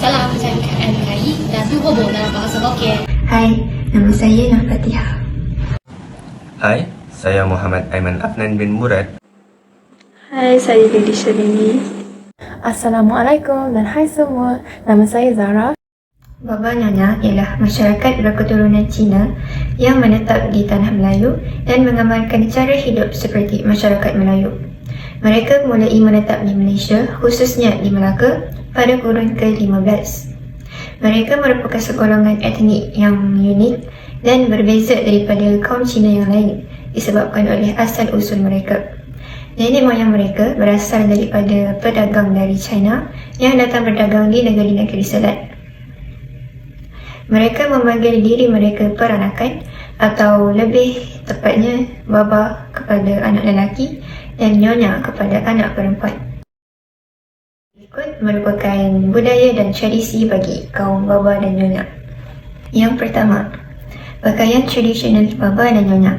Salam, saya MKI dan berhubung dalam bahasa Hokkien. Hai, nama saya Noh Fatihah. Hai, saya Muhammad Aiman Afnan bin Murad. Hai, saya Lady Shalini. Assalamualaikum dan hai semua. Nama saya Zara. Baba Nyonya ialah masyarakat berketurunan Cina yang menetap di Tanah Melayu dan mengamalkan cara hidup seperti masyarakat Melayu. Mereka mulai menetap di Malaysia, khususnya di Melaka, pada kurun ke-15. Mereka merupakan segolongan etnik yang unik dan berbeza daripada kaum Cina yang lain disebabkan oleh asal-usul mereka. Nenek moyang mereka berasal daripada pedagang dari China yang datang berdagang di negeri-negeri Selat. Mereka memanggil diri mereka peranakan atau lebih tepatnya baba kepada anak lelaki dan nyonya kepada anak perempuan. Berikut merupakan budaya dan tradisi bagi kaum baba dan nyonya. Yang pertama, pakaian tradisional baba dan nyonya.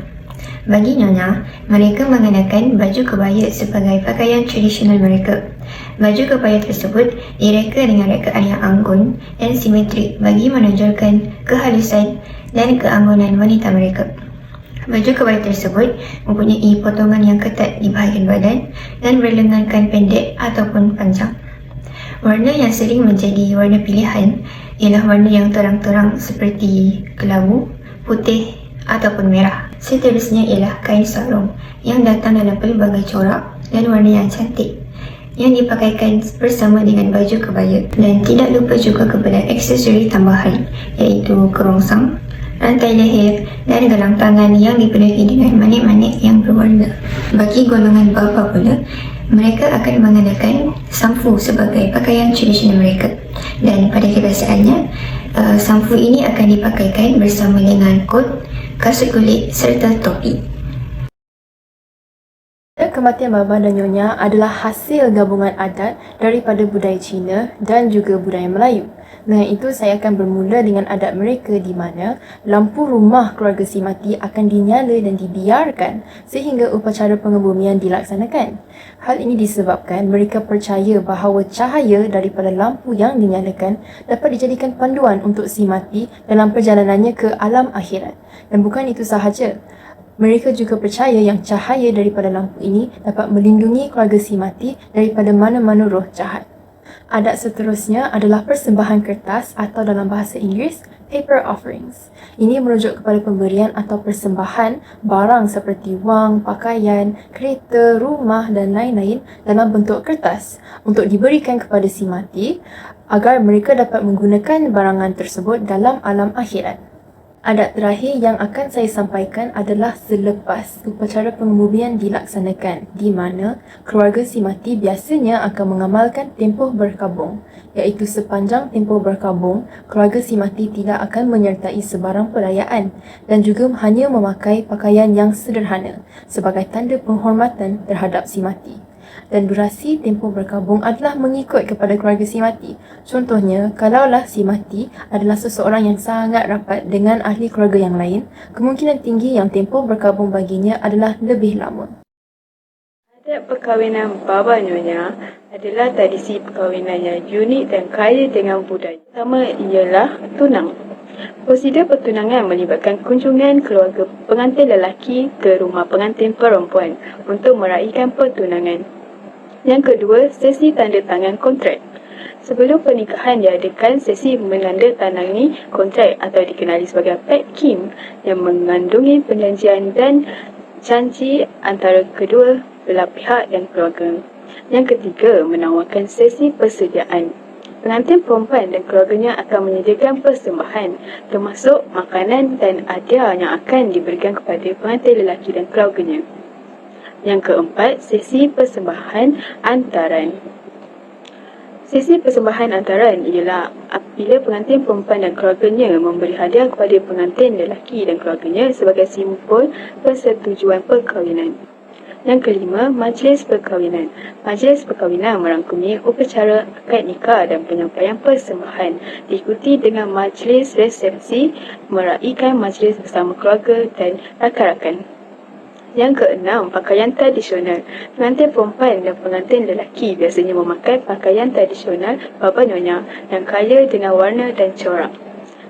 Bagi nyonya, mereka mengenakan baju kebaya sebagai pakaian tradisional mereka. Baju kebaya tersebut direka dengan rekaan yang anggun dan simetrik bagi menonjolkan kehalusan dan keanggunan wanita mereka. Baju kebaya tersebut mempunyai potongan yang ketat di bahagian badan dan berlengankan pendek ataupun panjang. Warna yang sering menjadi warna pilihan ialah warna yang terang-terang seperti kelabu, putih ataupun merah. Seterusnya ialah kain sarung yang datang dalam pelbagai corak dan warna yang cantik yang dipakaikan bersama dengan baju kebaya. Dan tidak lupa juga kepada aksesori tambahan iaitu kerongsang, rantai leher dan gelang tangan yang dipenuhi dengan manik-manik yang berwarna. Bagi golongan bapa pula, mereka akan mengenakan samfu sebagai pakaian tradisional mereka. Dan pada kebiasaannya, samfu ini akan dipakaikan bersama dengan kot, kasut kulit serta topi. Kematian baba dan nyonya adalah hasil gabungan adat daripada budaya Cina dan juga budaya Melayu. Dengan itu, saya akan bermula dengan adat mereka di mana lampu rumah keluarga si mati akan dinyala dan dibiarkan sehingga upacara pengebumian dilaksanakan. Hal ini disebabkan mereka percaya bahawa cahaya daripada lampu yang dinyalakan dapat dijadikan panduan untuk si mati dalam perjalanannya ke alam akhirat. Dan bukan itu sahaja, mereka juga percaya yang cahaya daripada lampu ini dapat melindungi keluarga si mati daripada mana-mana roh jahat. Adat seterusnya adalah persembahan kertas atau dalam bahasa Inggeris, paper offerings. Ini merujuk kepada pemberian atau persembahan barang seperti wang, pakaian, kereta, rumah dan lain-lain dalam bentuk kertas untuk diberikan kepada si mati agar mereka dapat menggunakan barangan tersebut dalam alam akhirat. Adat terakhir yang akan saya sampaikan adalah selepas upacara pengebumian dilaksanakan, di mana keluarga si mati biasanya akan mengamalkan tempoh berkabung, iaitu sepanjang tempoh berkabung, keluarga si mati tidak akan menyertai sebarang perayaan dan juga hanya memakai pakaian yang sederhana sebagai tanda penghormatan terhadap si mati. Dan durasi tempoh berkabung adalah mengikut kepada keluarga si mati. Contohnya, kalaulah si mati adalah seseorang yang sangat rapat dengan ahli keluarga yang lain, kemungkinan tinggi yang tempoh berkabung baginya adalah lebih lama. Adat perkahwinan baba nyonya adalah tradisi perkahwinan yang unik dan kaya dengan budaya. Pertama ialah tunang. Prosedur pertunangan melibatkan kunjungan keluarga pengantin lelaki ke rumah pengantin perempuan untuk meraihkan pertunangan. Yang kedua, sesi tanda tangan kontrak. Sebelum pernikahan diadakan sesi menandatangani kontrak atau dikenali sebagai Pek Kim yang mengandungi perjanjian dan janji antara kedua belah pihak dan keluarga. Yang ketiga, menawarkan sesi persediaan. Pengantin perempuan dan keluarganya akan menyediakan persembahan termasuk makanan dan hadiah yang akan diberikan kepada pengantin lelaki dan keluarganya. Yang keempat, sesi persembahan antaran. Sesi persembahan antaran ialah apabila pengantin perempuan dan keluarganya memberi hadiah kepada pengantin lelaki dan keluarganya sebagai simbol persetujuan perkahwinan. Yang kelima, majlis perkahwinan. Majlis perkahwinan merangkumi upacara akad nikah dan penyampaian persembahan, diikuti dengan majlis resepsi, meraihkan majlis bersama keluarga dan rakan-rakan. Yang keenam, pakaian tradisional. Pengantin perempuan dan pengantin lelaki biasanya memakai pakaian tradisional baba nyonya yang kaya dengan warna dan corak.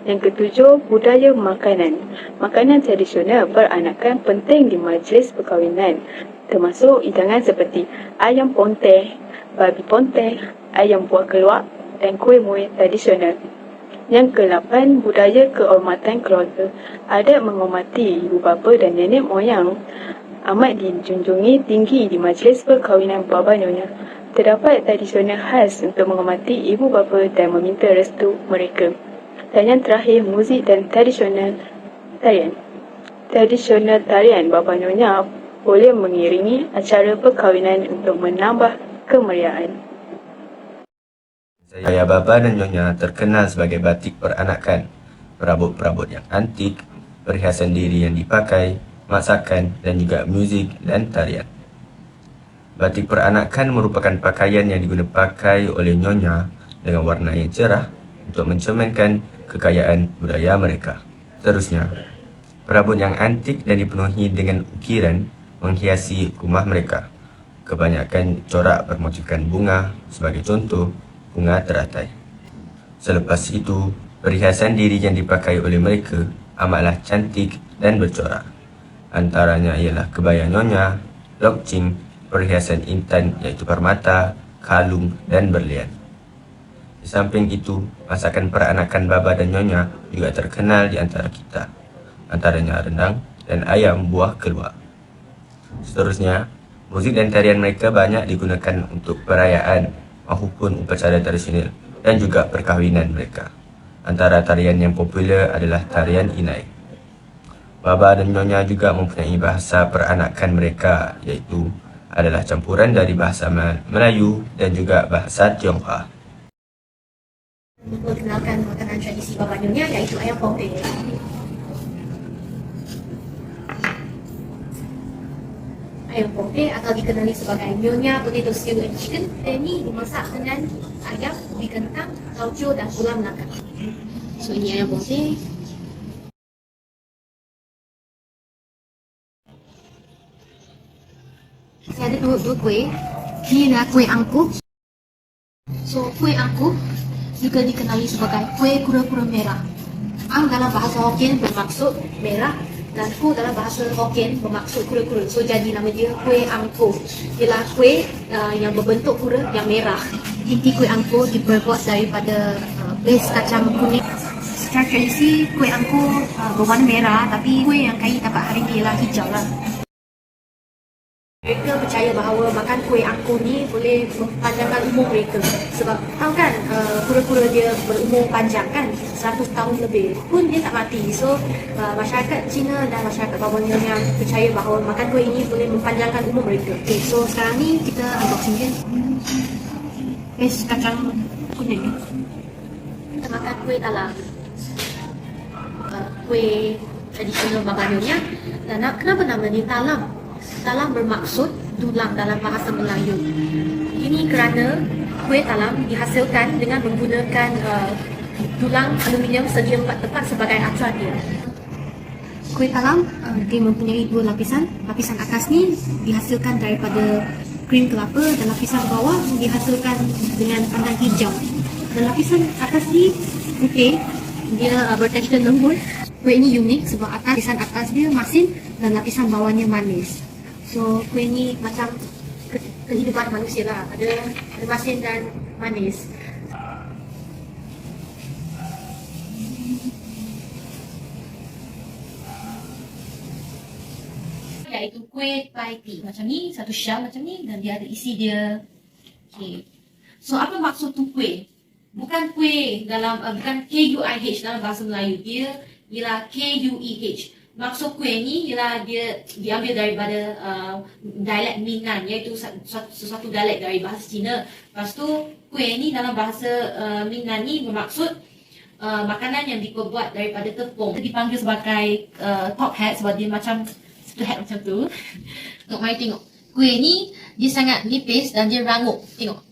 Yang ketujuh, budaya makanan. Makanan tradisional peranakan penting di majlis perkahwinan, termasuk hidangan seperti ayam ponteh, babi ponteh, ayam buah keluak dan kuih muih tradisional. Yang ke-8, budaya kehormatan keluarga. Adat menghormati ibu bapa dan nenek moyang amat dijunjungi tinggi di majlis perkahwinan baba nyonya. Terdapat tradisional khas untuk menghormati ibu bapa dan meminta restu mereka. Dan yang terakhir, muzik dan tradisional tarian. Tradisional tarian baba nyonya boleh mengiringi acara perkahwinan untuk menambah kemeriahan. Saya baba dan nyonya terkenal sebagai batik peranakan, perabot-perabot yang antik, perhiasan diri yang dipakai, masakan dan juga muzik dan tarian. Batik peranakan merupakan pakaian yang digunakan pakai oleh nyonya dengan warna yang cerah untuk mencerminkan kekayaan budaya mereka. Seterusnya, perabot yang antik dan dipenuhi dengan ukiran menghiasi rumah mereka. Kebanyakan corak bermotifkan bunga, sebagai contoh, bunga teratai. Selepas itu, perhiasan diri yang dipakai oleh mereka amatlah cantik dan bercorak. Antaranya ialah kebaya nyonya, lokcing, perhiasan intan iaitu permata, kalung dan berlian. Di samping itu, masakan peranakan baba dan nyonya juga terkenal di antara kita. Antaranya rendang dan ayam buah keluak. Seterusnya, muzik dan tarian mereka banyak digunakan untuk perayaan maupun upacara tradisional dan juga perkahwinan mereka. Antara tarian yang popular adalah tarian inai. Baba dan nyonya juga mempunyai bahasa peranakan mereka, iaitu adalah campuran dari bahasa Melayu dan juga bahasa Tionghoa. Memperkenalkan makanan tradisi baba nyonya iaitu ayam ponteh. Ayam ponteh atau dikenali sebagai nyonya potato stew and chicken. Ini dimasak dengan ayam, ubi kentang, tauco dan gula melaka. So ini ayam ponteh. Saya ada dua kuih. Ini adalah kuih angkuh. So kuih angkuh juga dikenali sebagai kuih kura-kura merah. Ang dalam bahasa Hokkien bermaksud merah dan ku dalam bahasa Hokkien bermaksud kura-kura. So jadi nama dia kuih angkuh. Ialah kuih yang berbentuk kura yang merah. Inti kuih angkuh diperbuat daripada base kacang kuning. Secara tradisi kuih angkuh berwarna merah, tapi kuih yang kaya dapat hari ini ialah hijau lah. Mereka percaya bahawa makan kuih angkuh ni boleh mempanjangkan umur mereka. Sebab tahu kan kura-kura dia berumur panjang kan, 100 tahun lebih pun dia tak mati. So masyarakat Cina dan masyarakat baba nyonya percaya bahawa makan kuih ini boleh mempanjangkan umur mereka. Okay, so sekarang ni kita unboxing dia. Paste kacang kuning. Kita makan kuih talam. Kuih tradisional baba nyonya. Dan kenapa nama ni talam? Talam bermaksud tulang dalam bahasa Melayu. Ini kerana kuih talam dihasilkan dengan menggunakan tulang aluminium segi 4 tepat sebagai acuan dia. Kuih talam dia mempunyai dua lapisan. Lapisan atas ni dihasilkan daripada krim kelapa dan lapisan bawah dihasilkan dengan pandan hijau. Dan lapisan atas ni putih, dia bertekstur lembut. Kuih ini unik sebab lapisan atas dia masin dan lapisan bawahnya manis. So kuih ni macam kehidupan manusia lah, ada masin dan manis. Iaitu kuih pai tea. Macam ni, satu shell macam ni dan dia ada isi dia. Okay. So apa maksud tu kuih? Bukan kuih dalam, bukan K-U-I-H dalam bahasa Melayu. Dia ialah K-U-E-H. Maksud kuih ni ialah dia diambil daripada dialek Minnan, iaitu sesuatu dialek dari bahasa Cina. Lepas tu kuih ni dalam bahasa Minnan ni bermaksud makanan yang diperbuat daripada tepung. Dia dipanggil sebagai top hat sebab dia macam satu hat macam tu. Tengok, mari tengok. Kuih ni dia sangat nipis dan dia rangup. Tengok.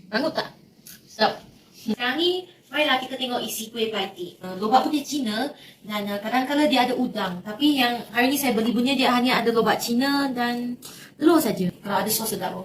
Rangup tak? Sedap. Sekarang ni Marilah kita tengok isi kuih paiti. Lobak putih Cina dan kadang-kadang dia ada udang. Tapi yang hari ni saya beli punya dia hanya ada lobak Cina dan telur saja. Kalau ada sos sedap.